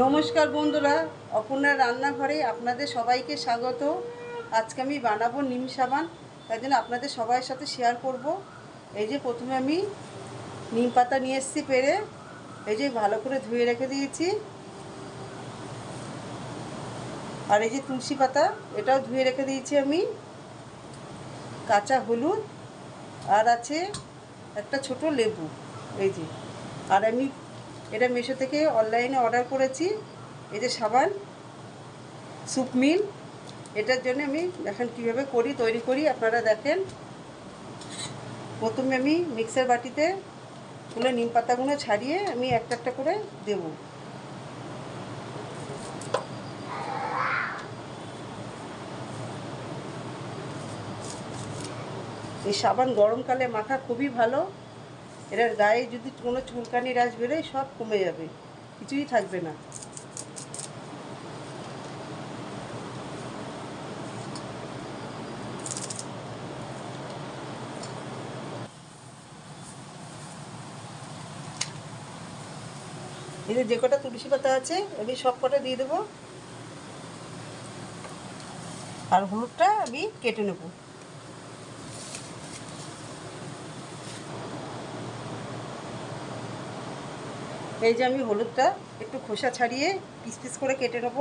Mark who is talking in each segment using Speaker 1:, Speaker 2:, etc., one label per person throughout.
Speaker 1: নমস্কার বন্ধুরা, অপর্ণার রান্নাঘরে আপনাদের সবাইকে স্বাগত। আজকে আমি বানাবো নিম সাবান, তাই জন্য আপনাদের সবার সাথে শেয়ার করব। এই যে প্রথমে আমি নিম পাতা নিয়ে এসেছি পেরে, এই যে ভালো করে ধুয়ে রেখে দিয়েছি। আর এই যে তুলসী পাতা, এটাও ধুয়ে রেখে দিয়েছি আমি। কাঁচা হলুদ, আর আছে একটা ছোট লেবু। এই যে, আর আমি এটা মিশো থেকে অনলাইনে অর্ডার করেছি। এই যে সাবান সুপ মিল, এটার জন্য আমি এখন কীভাবে তৈরি করি আপনারা দেখেন। প্রথমে আমি মিক্সার বাটিতে তুলে নিম পাতাগুলো ছাড়িয়ে আমি একটা একটা করে দেব। এই সাবান গরমকালে মাখা খুবই ভালো। এটার গায়ে যদি কোনো চুলকানি রাশ বেরোয় সব কমে যাবে, কিছুই থাকবে না। এই যে কটা তুলসী পাতা আছে আমি সব কটা দিয়ে দেবো। আর হলুদটা আমি কেটে নেব। এই যে আমি হলুদটা একটু খোসা ছাড়িয়ে পিস পিস করে কেটে নেব।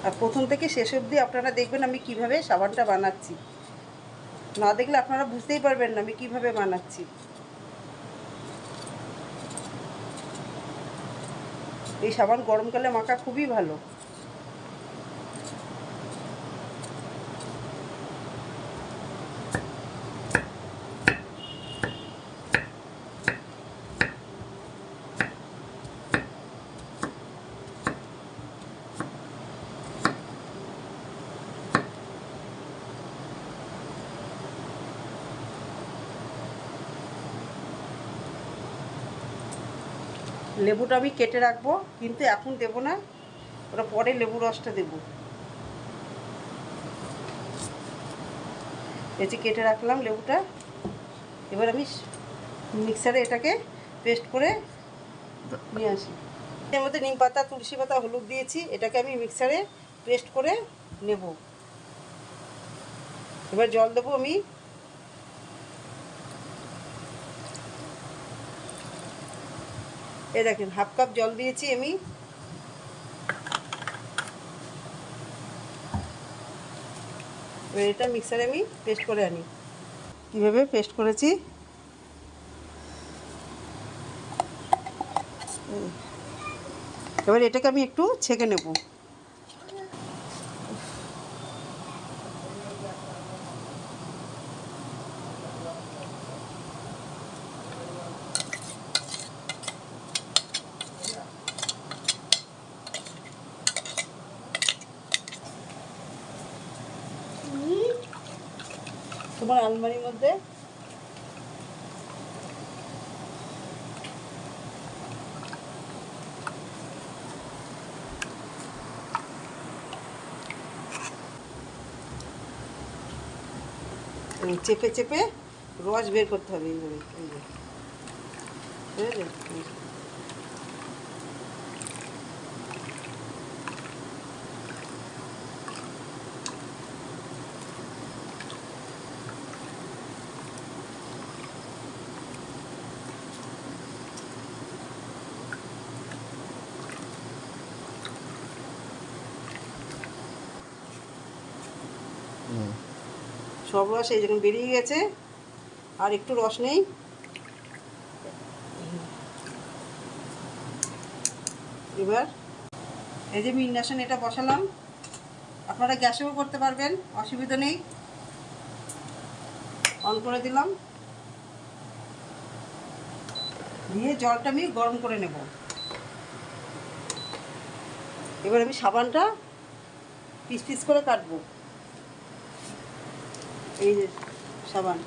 Speaker 1: আর প্রথম থেকে শেষ অবধি আপনারা দেখবেন আমি কিভাবে সাবানটা বানাচ্ছি। না দেখলে আপনারা বুঝতেই পারবেন না আমি কিভাবে বানাচ্ছি। এই সাবান গরমকালে মাখা খুবই ভালো। লেবুটা আমি কেটে রাখবো, কিন্তু এখন দেব না, ওটা পরে লেবু রসটা দেব। এই যে কেটে রাখলাম লেবুটা, এবার আমি মিক্সারে এটাকে পেস্ট করে নিয়ে আসি। এর মধ্যে নিম পাতা, তুলসী পাতা, হলুদ দিয়েছি, এটাকে আমি মিক্সারে পেস্ট করে নেব। এবার জল দেবো আমি। এই দেখেন হাফ কাপ জল দিয়েছি আমি। এবার এটা মিক্সারে আমি পেস্ট করে আনি। কীভাবে পেস্ট করেছি এবার এটাকে আমি একটু ছেঁকে নেব। তোমার আলমারির মধ্যে চেপে চেপে রস বের করতে হবে এইভাবে। সব রস এই যখন বেরিয়ে গেছে, আর একটু রস নেই। এবার এই যে আমি ইন্ডাকশন এটা বসালাম, আপনারা গ্যাসেও করতে পারবেন, অসুবিধা নেই। অন করে দিলাম, দিয়ে জলটা আমি গরম করে নেব। এবার আমি সাবানটা পিস পিস করে কাটবো। এই যে সাবান,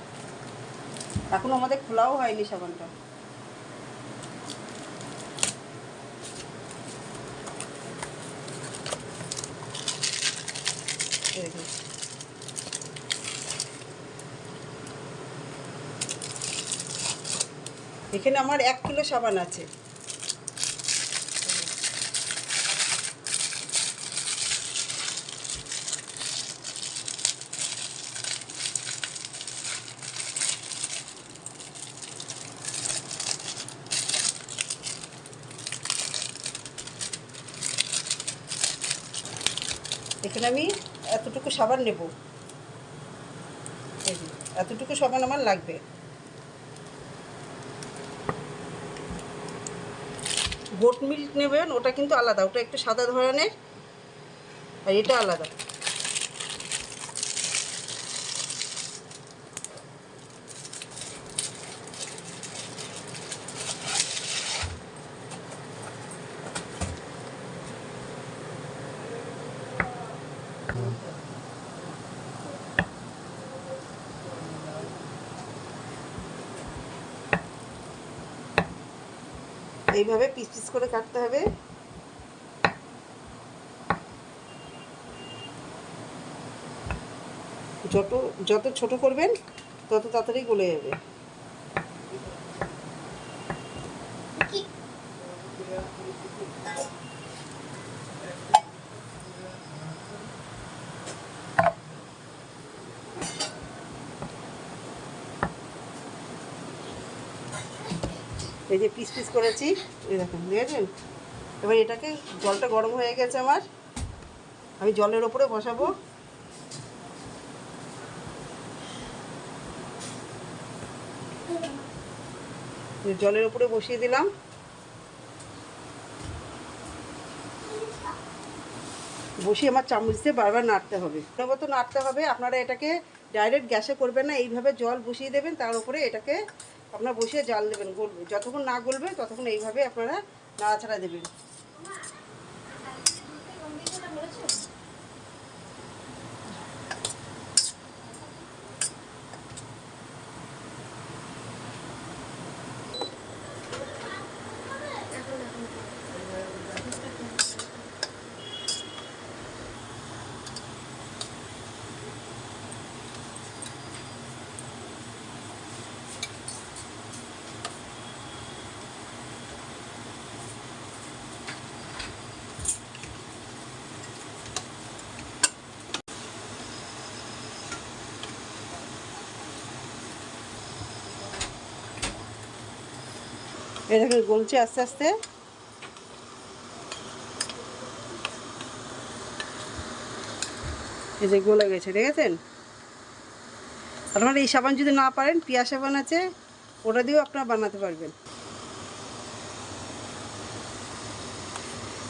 Speaker 1: এখন আমাদের খোলাও হয়নি সাবানটা। দেখুন এখানে আমার 1 কিলো সাবান আছে। এখানে আমি এতটুকু সাবান নেব, এই যে এতটুকু সাবান আমার লাগবে। গোট মিল্ক নেবেন, ওটা কিন্তু আলাদা, ওটা একটু সাদা ধরনের, আর এটা আলাদা। এইভাবে পিস পিস করে কাটতে হবে। যত ছোট করবেন তত তাড়াতাড়ি গলে যাবে। এই যে পিস পিস করেছি, এই দেখুন, দেখেছেন? এবার এটাকে, জলটা গরম হয়ে গেছে আমার, আমি জলের ওপরে বসাবো। জলের উপরে বসিয়ে দিলাম। বসিয়ে আমার চামচ দিয়ে বারবার নাড়তে হবে, মতো নাড়তে হবে। আপনারা এটাকে ডাইরেক্ট গ্যাসে করবেন না, এইভাবে জল বসিয়ে দেবেন, তার উপরে এটাকে আপনারা বসিয়ে জাল দেবেন, গলবে। যতক্ষণ না গলবে ততক্ষণ এইভাবে আপনারা নাড়াচাড়া দেবেন। এই দেখুন গলছে আস্তে আস্তে। এই যে গলে গেছে, দেখেছেন? আপনারা এই সাবান যদি না পারেন, পিয়া সাবান আছে, ওটা দিয়েও আপনারা বানাতে পারবেন।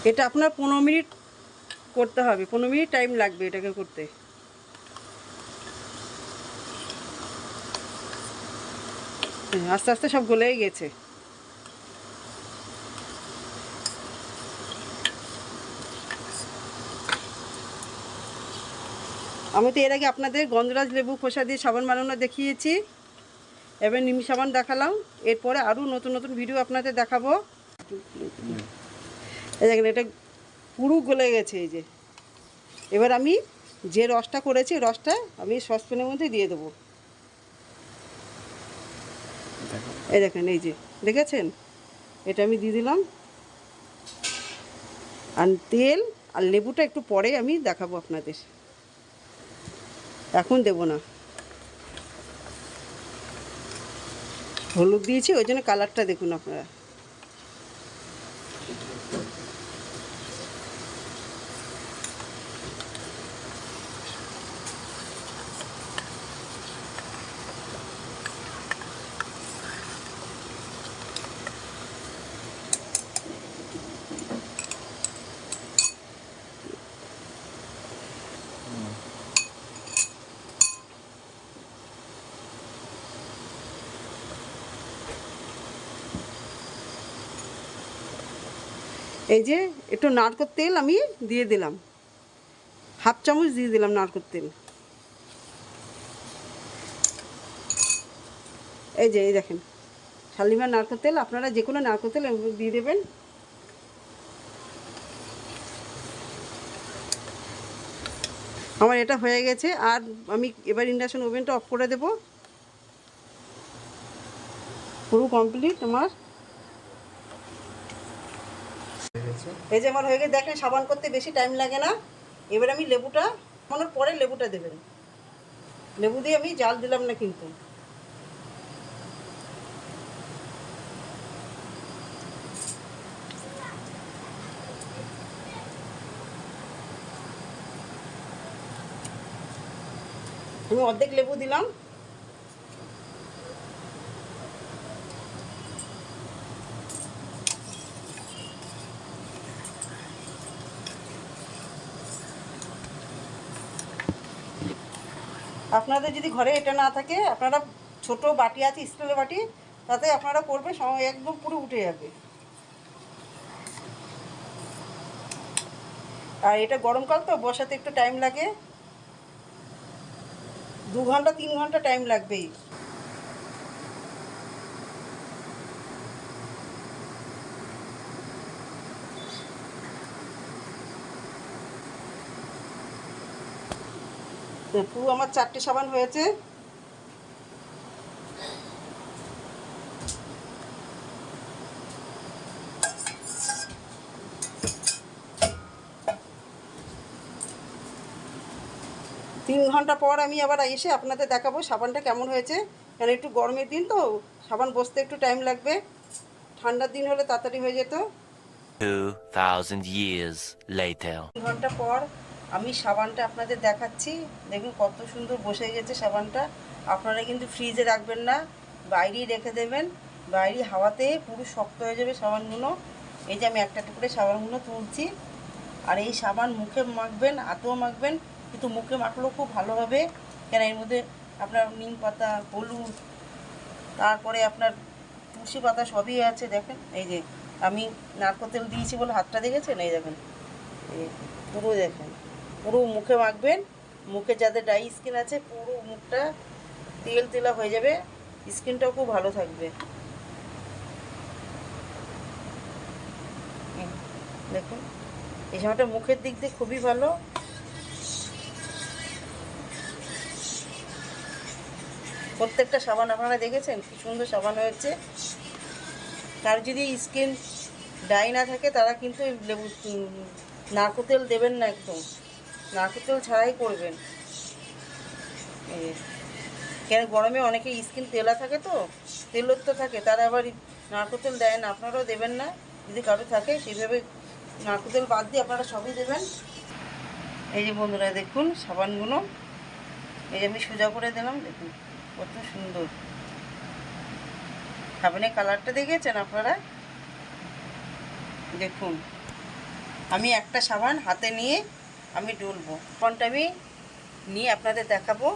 Speaker 1: এটা আপনার 15 মিনিট করতে হবে, 15 মিনিট টাইম লাগবে এটাকে করতে। আস্তে আস্তে সব গলেই গেছে। আমি তো এর আগে আপনাদের গন্ধরাজ লেবু খোসা দিয়ে সাবান বানানো দেখিয়েছি, এবার নিম সাবান দেখালাম। এরপরে আরও নতুন নতুন ভিডিও আপনাদের দেখাবো। এই দেখেন, এটা পুরো গলে গেছে। এই যে এবার আমি যে রসটা করেছি, রসটা আমি সসপ্যানের মধ্যে দিয়ে দেবো। এই দেখেন, এই যে দেখেছেন, এটা আমি দিয়ে দিলাম। আর তেল আর লেবুটা একটু পরে আমি দেখাবো আপনাদের, এখন দেব না। হলুদ দিয়েছি, ওই জন্য কালারটা দেখুন আপনারা। এই যে একটু নারকেল তেল আমি দিয়ে দিলাম, হাফ চামচ দিয়ে দিলাম নারকেল তেল। এই যে, এই দেখেন শালিমার নারকেল তেল, আপনারা যে কোনো নারকেল তেল দিয়ে দেবেন। আমার এটা হয়ে গেছে, আর আমি এবার ইন্ডাকশন ওভেনটা অফ করে দেব। পুরো কমপ্লিট আমার। এই যে আমার হয়ে গেছে, দেখেন সাবান করতে বেশি টাইম লাগে না। এবার আমি লেবুটা নামানোর পরে লেবুটা দেবেন। লেবু দিয়ে আমি জাল দিলাম না কিন্তু। আমি অর্ধেক লেবু দিলাম। আপনাদের যদি ঘরে এটা না থাকে, আপনারা ছোট বাটি আছে, স্টিলের বাটি, তাতে আপনারা করবে, সময় একদম পুরো উঠে যাবে। আর এটা গরমকাল তো, বসাতে একটু টাইম লাগে, 2 ঘন্টা 3 ঘন্টা টাইম লাগবেই। পুরো আমার 4টে সাবান হয়েছে। তিন ঘন্টা পর আমি আবার এসে আপনাদের দেখাবো সাবানটা কেমন হয়েছে। কারণ একটু গরমের দিন তো, সাবান বসতে একটু টাইম লাগবে। ঠান্ডার দিন হলে তাড়াতাড়ি হয়ে যেত।
Speaker 2: 2000 years later.
Speaker 1: 3 ঘন্টা পর আমি সাবানটা আপনাদের দেখাচ্ছি। দেখুন কত সুন্দর বসে গেছে সাবানটা। আপনারা কিন্তু ফ্রিজে রাখবেন না, বাইরেই রেখে দেবেন। বাইরে হাওয়াতে পুরো শক্ত হয়ে যাবে সাবানগুলো। এই যে আমি একটা টুকরে সাবানগুলো তুলছি। আর এই সাবান মুখে মাখবেন, হাতেও মাখবেন, কিন্তু মুখে মাখলেও খুব ভালো হবে। কেন এর মধ্যে আপনার নিম পাতা, হলুদ, তারপরে আপনার তুলসী পাতা সবই আছে। দেখেন এই যে আমি নারকেল তেল দিয়েছি বলে হাতটা দেখেছেন, এই দেখেন, এই পুরো দেখেন, পুরো মুখে মাখবেন। মুখে যাদের ড্রাই স্কিন আছে, পুরো মুখটা তেল তেলা হয়ে যাবে, স্কিনটাও খুব ভালো থাকবে। দেখুন এই সময়টা মুখের দিক দিয়ে খুবই ভালো। প্রত্যেকটা সাবান আপনারা দেখেছেন কি সুন্দর সাবান হয়েছে। তার যদি স্কিন ড্রাই না থাকে, তারা কিন্তু লেবু নারকেল তেল দেবেন না, একদম নারকেল তেল ছাড়াই করবেন। কেন গরমে অনেকে স্কিন তেলা থাকে তো, তেলত্ব থাকে, তারা আবার নারকেল তেল দেয় না। আপনারাও দেবেন না, যদি কারো থাকে সেইভাবে নারকেল তেল বাদ দিয়ে আপনারা সবই দেবেন। এই যে বন্ধুরা দেখুন সাবানগুলো, এই যে আমি সোজা করে দিলাম, দেখুন কত সুন্দর সাবানের কালারটা দেখেছেন আপনারা। দেখুন আমি একটা সাবান হাতে নিয়ে আমি ডলবো, কোনটা আমি নিয়ে আপনাদের দেখাবো।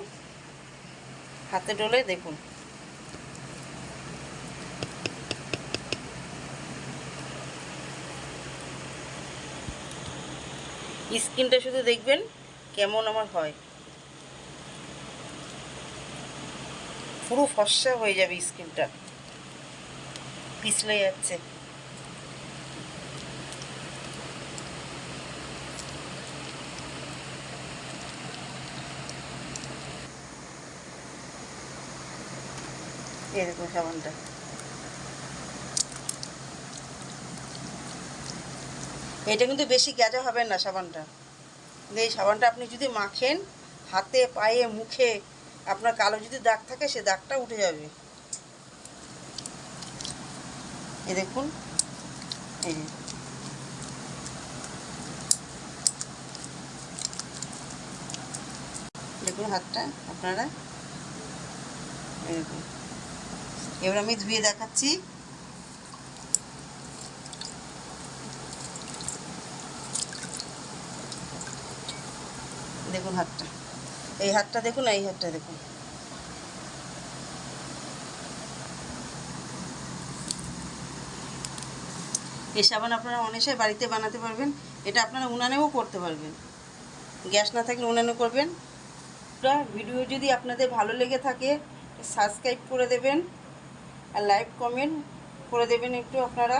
Speaker 1: হাতে ডলে দেখুন, স্কিনটা শুধু দেখবেন কেমন আমার হয়, পুরো ফর্সা হয়ে যাবে স্কিনটা, পিছলে যাচ্ছে। এই দেখুন সাবানটা, এটা কিন্তু বেশি গ্যাজা হবে না সাবানটা। এই সাবানটা আপনি যদি মাখেন হাতে, পায়ে, মুখে, আপনার কালো যদি দাগ থাকে সে দাগটা উঠে যাবে। এই দেখুন, এই দেখুন হাতটা আপনারা, এরকম। এবার আমি ধুয়ে দেখাচ্ছি। দেখুন হাতটা, এই হাতটা দেখুন, এই হাতটা দেখুন। এই সাবান আপনারা অনায়াসে বাড়িতে বানাতে পারবেন। এটা আপনারা উনানেও করতে পারবেন, গ্যাস না থাকলে উনানে করবেন। ভিডিও যদি আপনাদের ভালো লেগে থাকে সাবস্ক্রাইব করে দেবেন, আর লাইক কমেন্ট করে দেবেন একটু আপনারা।